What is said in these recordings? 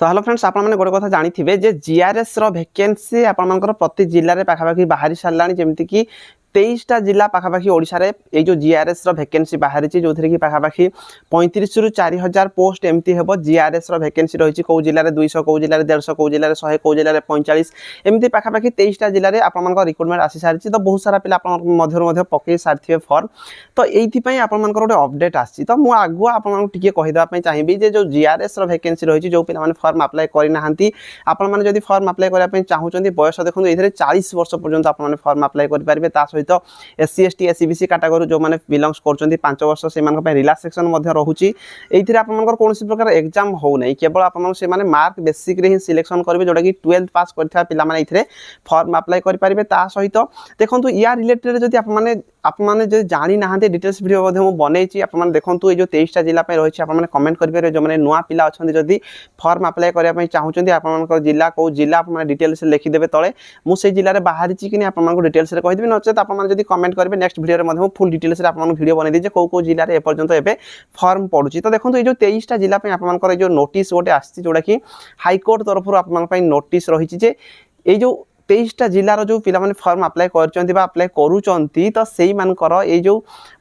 तो hello friends आपण माने गोटे कथा जानिथिबे जे जीआरएस रो वैकेंसी आपण मानकर प्रति जिल्ला रे पाखापाखि बाहरी सारलानी जेमति कि 23टा जिला पाखापाखि ओडिशा रे ए जो जीआरएस रो वैकेंसी बाहरी छि जोथरे कि पाखापाखि 35 रु 4000 पोस्ट एमती हेबो जीआरएस रो वैकेंसी रहिछि को जिल्ला रे 200 को जिल्ला रे 150 को जिल्ला रे 100 को जिल्ला रे 45 एमती पाखापाखि 23टा जिल्ला रे आपण मानकर रिक्रुटमेंट आसी सारिछि तो बहुत सारा पिला आपण मध्य पकई सारथिबे फॉर्म तो एइथि पई आपण मानकर गोटे अपडेट आछि तो मु आगुआ आपण मानक टिके कहिदा पई चाहिबी जे जो जीआरएस रो वैकेंसी रहिछि जो पिला माने फॉर्म अप्लाई करि नाहंती आपण माने जदि फॉर्म अप्लाई करिया पई चाहुचंदी बयस देखंतु एथिरे 40 वर्ष पर्यंत आपण माने फॉर्म अप्लाई करि पारिबे ता सहित एससी एसटी एससीबीसी कैटेगरी जो माने बिलोंग्स करचंदी 5 वर्ष से मान पई रिलैक्सेशन मध्ये रहुची एथिरे आपण मानकर कोनोसी प्रकार एग्जाम हो नै केवल आपण मान से माने मार्क बेसिक रे ही सिलेक्शन करबे जोडा कि 12th पास करथिया पिला माने एथिरे फॉर्म अप्लाई करि पारिबे ता सहित देखंतु या रिलेटेड जदि आपण माने जदि जानि नाहंते डिटेल्स वीडियो मध्ये मु बनेछि आपण माने देखंतु ए जो 23टा जिल्ला पे रहिछि आपण माने कमेंट करि पारे जो माने नुवा पिला अछंदी जदि फॉर्म अप्लाई करिया पई चाहुचंदी आपण मानकर जिल्ला को जिल्ला आपण माने डिटेल्स लिखि देबे तळे मु से जिल्ला रे बाहरी छि कि नै आपण मानको डिटेल्स रे कहि देबे नचेत आपण माने जदि कमेंट करबे नेक्स्ट वीडियो रे मध्ये फुल डिटेल्स रे आपण मानको वीडियो बनै दिजे को जिल्ला रे ए पर्यंत एबे फॉर्म पडुछि तो देखंतु ए जो 23टा जिल्ला पे आपण मानकर ए जो नोटिस गोटे आछि जोडा कि हाई कोर्ट तरफ रु आपण मान पई नोटिस रहिछि जे ए जो 23टा जिल्लार जो पिला माने फॉर्म अप्लाई करचंती बा अप्लाई करूचंती तो सेही मानकर ए जो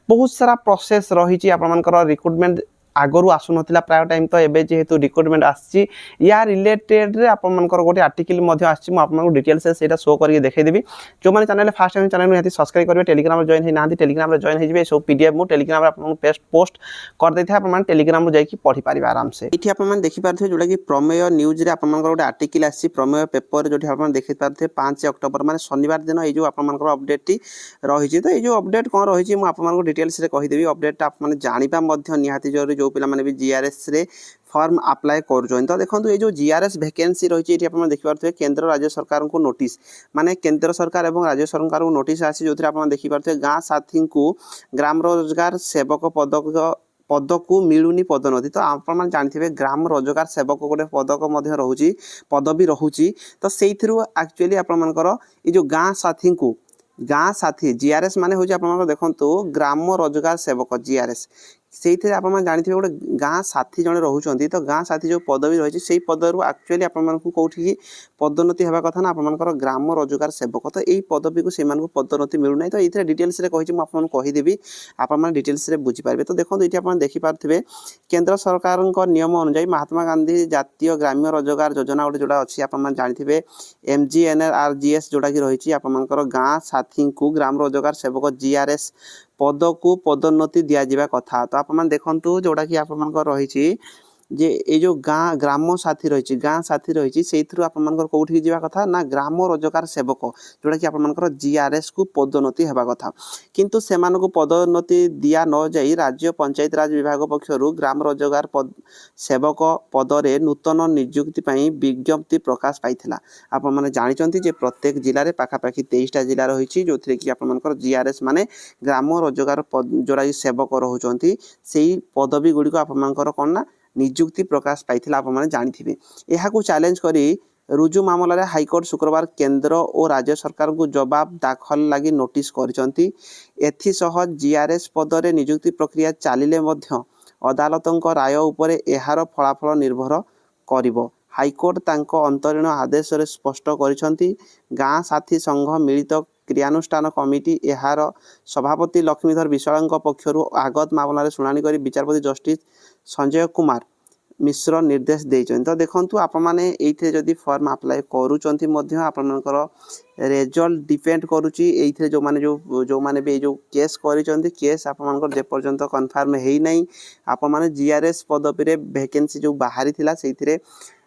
बहुत सारा प्रोसेस रहिछि आपण मानकर रिक्रुटमेंट आगरु आसु नथिला प्राय टाइम तो एबे जेहेतु रिक्रुटमेंट आछि या रिलेटेड रे आपण मानकर गोटे आर्टिकल मध्ये आछि म आपण डिटेल्स से सेटा शो करके देखै देबी जो माने चैनल फर्स्ट टाइम चैनल में सब्सक्राइब करबे टेलीग्राम रे जॉइन हे नांती टेलीग्राम रे जॉइन हे जिवे सब पीडीएफ मु टेलीग्राम रे आपण पेस्ट पोस्ट कर दैथे आपण माने टेलीग्राम रे जाई कि पढी पारिबे आराम से इठी आपण माने देखि पारथे जोडा कि प्रमेय न्यूज रे आपण मानकर गोटे आर्टिकल आछि प्रमेय पेपर जोठी आपण देखि पारथे 5 अक्टोबर माने शनिवार दिन ए जो आपण मानकर अपडेट टी रहिछि तो ए जो अपडेट कोन रहिछि मु आपण मानकर डिटेल्स रे कहि देबी अपडेट आपण माने जानिबा मध्ये निहाती जरूरी जो पिला माने भी जीआरएस रे फॉर्म अप्लाई करजोन तो देखंतु ए जो जीआरएस वैकेंसी रहिछि एठी आपण देखि पारथे केंद्र राज्य सरकार को नोटिस माने केंद्र सरकार एवं राज्य सरकार को नोटिस आसी जोथि आपण देखि पारथे गां साथी को ग्राम रोजगार सेवक पदक को मिलुनी पदोन्नति तो आपण मान जानथिबे ग्राम रोजगार सेवक गोटे पदक मध्ये रहउची पदवी रहउची तो सेइथिरु एक्चुअली आपण मानकर ए जो गां साथी जीआरएस माने होची आपण मानकर देखंतु ग्राम रोजगार सेवक जीआरएस सेइथिरे आपण मान जानथिबे गोटे गां साथी जणे रहउचंती तो गां साथी जो पदवी रहिछि सेही पदरु एक्चुअली आपण मानकु कोठी पदोन्नति हेबा कथा ना आपण मानकर ग्राम रोजगार सेवक तो एई पदवी को से मानकु पदोन्नति मिलु नै तो एथिरे डिटेल्स रे कहिछि म आपण कहि देबी आपण मान डिटेल्स रे बुझि पारबे तो देखंतु एठी आपण देखि पारथिबे केंद्र सरकारक नियम अनुसार महात्मा गांधी जातीय ग्राम्य रोजगार योजना गोटे जोडा अछि आपण मान जानथिबे एमजीएनआरजीएस जोडा कि रहिछि आपण मानकर गां साथी को ग्राम रोजगार सेवक जीआरएस पद को पदोन्नति दिया जिबा कथा तो आपण मान देखंतु जोडा कि आपण मानकर रहिछि जे ए जो ग्राम साथी रहिछि सेइथरु आपण मानकर कोठी जिबा कथा ना ग्राम रोजगार सेवक जोडा कि आपण मानकर जीआरएस को पदोन्नति हेबा कथा किंतु सेमान को पदोन्नति दिया न जाई राज्य पंचायत राज विभाग पक्षरु ग्राम रोजगार सेवक पदरे नूतन नियुक्ति पई विज्ञप्ति प्रकाश पाइथिला आपण माने जानिचंती जे प्रत्येक जिल्ला रे पाखापाखि 23टा जिल्ला रहिछि जोथरे कि आपण मानकर जीआरएस माने ग्राम रोजगार जोडा कि सेवक रहुचंती सेही पदवी गुडी को आपण मानकर कोन ना नियुक्ति प्रकाश पाइथिला आपण माने जानिथिबे एहा को चैलेंज करी रुजु मामला रे हाईकोर्ट शुक्रवार केंद्र और राज्य सरकार को जवाब दाखल लागि नोटिस करिसंती एथि सह जीआरएस पदरे नियुक्ति प्रक्रिया चालिले मध्य अदालतक राय उपरे एहार फलाफल निर्भर करिवो हाईकोर्ट तांको अंतरीण आदेश रे स्पष्ट करिसंती गां साथी संघ मिलित क्रियानुष्ठान कमिटी एहार सभापति लक्ष्मीधर विशालଙ୍କ पक्षरु आगत मामला रे सुनानी करी विचारपति जस्टिस संजय कुमार मिश्र निर्देश देइछन तो देखंतु आपण माने एइथे जदी फॉर्म अप्लाई करूचंती मध्ये आपण मानकर रिजल्ट डिपेंड करूची एइथे जो माने भी जो केस करिचंती केस आपण मानकर जे पर्यंत कंफर्म हेई नै आपण माने जीआरएस पदवी रे वैकेंसी जो बाहरी थिला सेइथिरे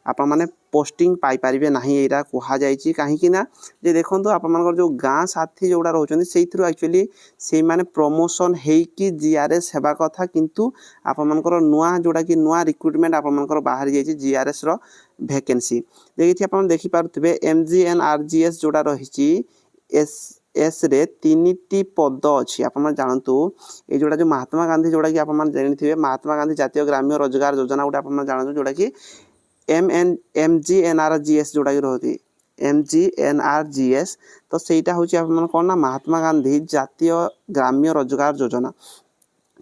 आपण माने पोस्टिंग पाई परिबे नाही एरा कोहा जाईची काहे कि ना जे देखंतु आपण मानकर जो गां साथी जोडा रहउचंती सेइथरु एक्चुअली से माने प्रमोशन हेई कि जीआरएस हेबा कथा किंतु आपण मानकर नुवा जोडा कि नुवा रिक्रुटमेंट आपण मानकर बाहर जाईची जीआरएस रो वैकेंसी देखि आपण देखि पारुथिबे एमजीएनआरजीएस जोडा रहिची एस रे 3टी पद अछि आपण मान जानतु ए जोडा जो महात्मा गांधी जोडा कि आपण मान जानिथिबे महात्मा गांधी जातीय ग्राम्य रोजगार योजना उडा आपण मान जानतु जोडा कि एमजीएनआरजीएस जोडा कि रहती एमजीएनआरजीएस तो सेटा होची आपण मान कोन ना महात्मा गांधी जातीय ग्राम्य रोजगार योजना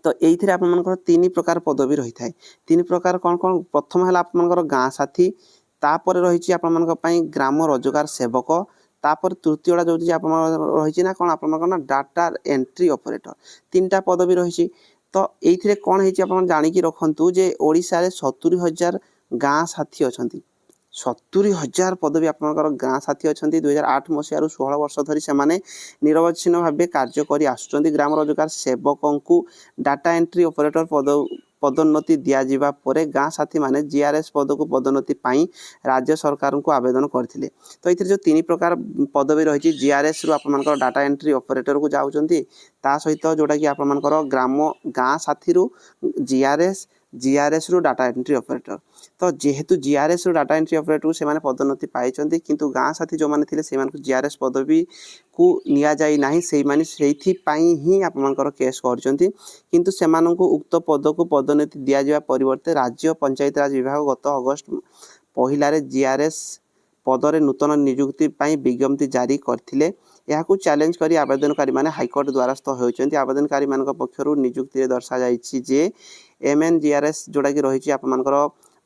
तो एइथिरे आपण मान 3 प्रकार पदवी रही थाए 3 प्रकार कोन कोन प्रथम हला आपण मान गां साथी तापर रही आपण ग्राम रोजगार सेवक तापर तृतीयटा जो रही ना कौन आप डाटा एंट्री ऑपरेटर 3टा पदवी रही। तो ये कौन है जानिकी रखु जे ओडिशा रे 70,000 गाँ साथी अच्छा 70,000 पदवी आपंकर गाँ साथी अच्छा 2008 मसीह 16 वर्ष धरी से निरवच्छिन्न भाव कार्य कर आसुच्च ग्राम रोजगार सेवक को डाटा एंट्री ऑपरेटर पदोन्नति दिज्वा पर गाँ साथी माने जीआरएस पद को पदोन्नति पाई राज्य सरकार को आवेदन करते। तो ये जो 3 प्रकार पदवी रही जीआरएस रु आप डाटा एंट्री ऑपरेटर को जाऊँगी ता सहित जोटा कि आपंकर ग्राम गाँ साथी रु जीआरएस रु डाटा एंट्री ऑपरेटर। तो जेहेतु जीआरएस रु डाटा एंट्री ऑपरेटर से पदोन्नति पाई किंतु गाँ साथी जो मैंने से जीआरएस पदवी को निया जाई नाही से ही आपंकर केस करछंती किंतु सेमानंकु उक्त पद को पदोन्नति दिया जावा परिवर्ते राज्य पंचायत राज विभाग गत अगस्त पहिला रे जीआरएस पदरे नूतन नियुक्ति पाई विज्ञप्ति जारी करथिले। यहाकू चैलेंज करी आवेदनकारी माने हाईकोर्ट द्वारस्थ होइछंती। आवेदनकारी मानक पक्षरु नियुक्ति रे दर्शा जाइछि जे एमएनजीआरएस जोड़ा कि रही आपंकर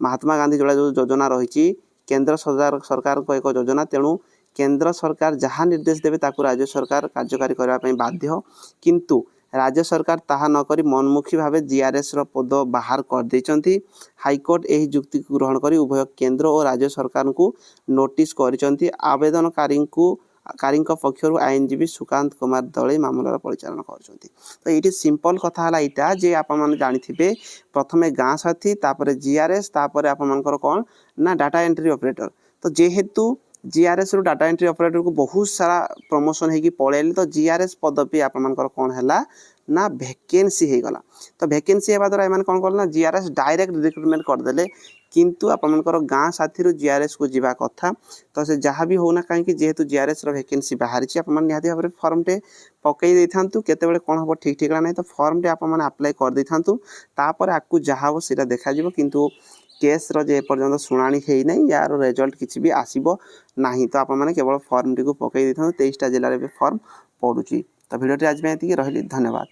महात्मा गांधी जोड़ा जो योजना रही केंद्र सरकार को एक योजना तेणु केंद्र सरकार जहाँ निर्देश देवे ताकू राज्य सरकार कार्यकारी करने बाध्य किंतु राज्य सरकार ताहा नकरी मनमुखी भाव जीआरएस रो पद बाहर कर देइचंती। हाईकोर्ट यही जुक्ति को ग्रहण करी उभय केंद्र और राज्य सरकार को नोटिस करिसंती। आवेदनकारी पक्षर आईनजीवी सुकांत कुमार दले मामलार परिचालन करछंती। तो ये सिंपल कथा है यहाँ जे आप जानी प्रथमे गाँ साथी तापर जीआरएस तापर आपंकर कौन ना डाटा एंट्री ऑपरेटर। तो जेहेतु जीआरएस रु डाटा एंट्री ऑपरेटर को बहुत सारा प्रमोशन होगी पलैले तो जीआरएस पदवी आपंकर कौन है ना वैकेंसी हो गला। तो वैकेंसी होगा द्वारा एम कौन कला जीआरएस डायरेक्ट रिक्रुटमेंट करदे किंतु आपंकर गाँ साथी रु जीआरएस को जीवा कथा। तो से जहाँ भी होना कहीं जेहेतु जीआरएस रो वैकेंसी बाहरी निहाती भाव फॉर्म टे पकई देथांतु केतेबेले कोन हबो ठीक ठिकना नहीं तो फॉर्म टे आप अप्लाई कर देथांतु तापर आकु जहाँ हो सीधा देखा जिवो किंतु केस रे पर्यंत शुणाणी है नहीं यार रिजल्ट किसी भी आसीबो नहीं। तो आप केवल फॉर्म टी को पकई देथांतु 23टा जिले में फॉर्म पड़ुची। तो वीडियो आज में रही धन्यवाद।